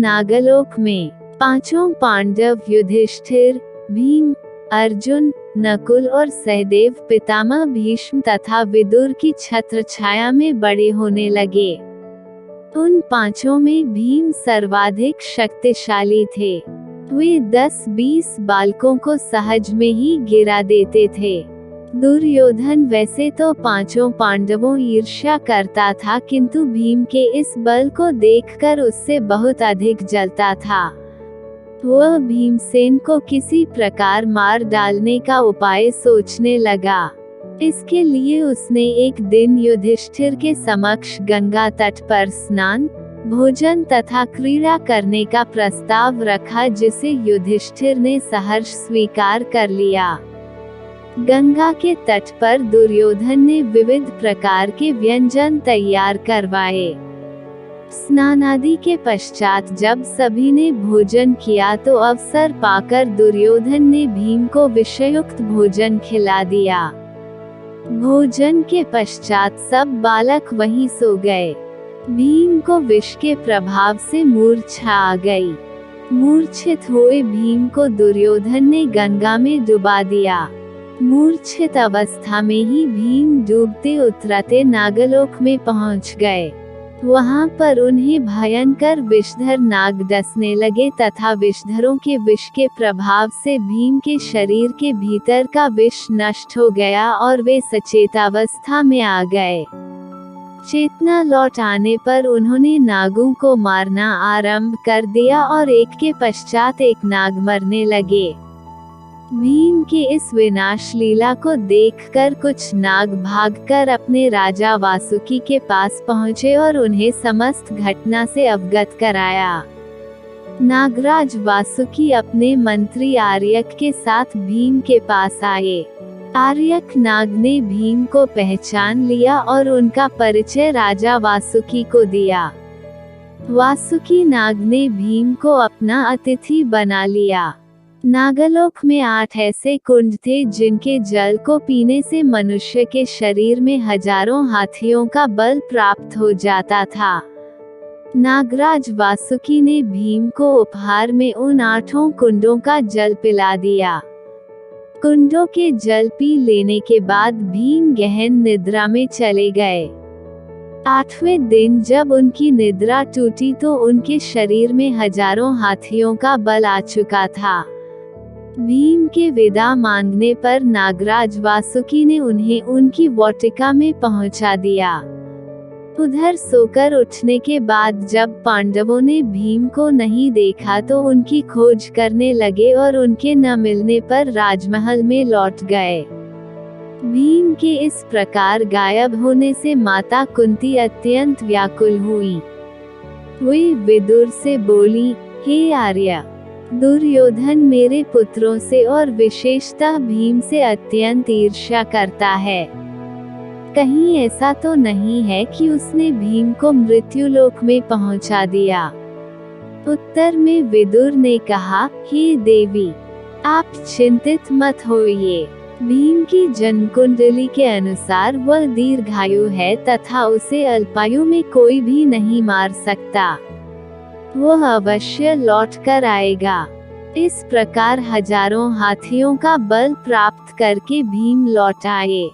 नागलोक में पांचों पांडव युधिष्ठिर, भीम, अर्जुन, नकुल और सहदेव पितामह भीष्म तथा विदुर की छत्र छाया में बड़े होने लगे। उन पांचों में भीम सर्वाधिक शक्तिशाली थे। वे 10-20 बालकों को सहज में ही गिरा देते थे। दुर्योधन वैसे तो पांचों पांडवों ईर्ष्या करता था, किंतु भीम के इस बल को देखकर उससे बहुत अधिक जलता था। वह भीमसेन को किसी प्रकार मार डालने का उपाय सोचने लगा। इसके लिए उसने एक दिन युधिष्ठिर के समक्ष गंगा तट पर स्नान, भोजन तथा क्रीड़ा करने का प्रस्ताव रखा, जिसे युधिष्ठिर ने सहर्ष स्वीकार कर लिया। गंगा के तट पर दुर्योधन ने विविध प्रकार के व्यंजन तैयार करवाए। स्नान आदि के पश्चात जब सभी ने भोजन किया तो अवसर पाकर दुर्योधन ने भीम को विषयुक्त भोजन खिला दिया। भोजन के पश्चात सब बालक वहीं सो गए। भीम को विष के प्रभाव से मूर्छा आ गई। मूर्छित हुए भीम को दुर्योधन ने गंगा में डुबा दिया। मूर्छित अवस्था में ही भीम डूबते उतरते नागलोक में पहुंच गए। वहां पर उन्हें भयंकर विषधर नाग डसने लगे तथा विषधरों के विष के प्रभाव से भीम के शरीर के भीतर का विष नष्ट हो गया और वे सचेतावस्था में आ गए। चेतना लौट आने पर उन्होंने नागों को मारना आरंभ कर दिया और एक के पश्चात एक नाग मरने लगे। भीम की इस विनाश लीला को देखकर कुछ नाग भागकर अपने राजा वासुकी के पास पहुंचे और उन्हें समस्त घटना से अवगत कराया। नागराज वासुकी अपने मंत्री आर्यक के साथ भीम के पास आए। आर्यक नाग ने भीम को पहचान लिया और उनका परिचय राजा वासुकी को दिया। वासुकी नाग ने भीम को अपना अतिथि बना लिया। नागलोक में 8 ऐसे कुंड थे जिनके जल को पीने से मनुष्य के शरीर में हजारों हाथियों का बल प्राप्त हो जाता था। नागराज वासुकी ने भीम को उपहार में उन 8 कुंडों का जल पिला दिया। कुंडों के जल पी लेने के बाद भीम गहन निद्रा में चले गए। 8वें दिन जब उनकी निद्रा टूटी तो उनके शरीर में हजारों हाथियों का बल आ चुका था। भीम के विदा मांगने पर नागराज वासुकी ने उन्हें उनकी वाटिका में पहुंचा दिया। उधर सोकर उठने के बाद जब पांडवों ने भीम को नहीं देखा तो उनकी खोज करने लगे और उनके न मिलने पर राजमहल में लौट गए। भीम के इस प्रकार गायब होने से माता कुंती अत्यंत व्याकुल हुई। वे विदुर से बोली, हे आर्य, दुर्योधन मेरे पुत्रों से और विशेषतः भीम से अत्यंत ईर्ष्या करता है। कहीं ऐसा तो नहीं है कि उसने भीम को मृत्युलोक में पहुंचा दिया। उत्तर में विदुर ने कहा, हे देवी, आप चिंतित मत होइए। भीम की जन्मकुंडली के अनुसार वह दीर्घायु है तथा उसे अल्पायु में कोई भी नहीं मार सकता। वह अवश्य लौट कर आएगा। इस प्रकार हजारों हाथियों का बल प्राप्त करके भीम लौट आए।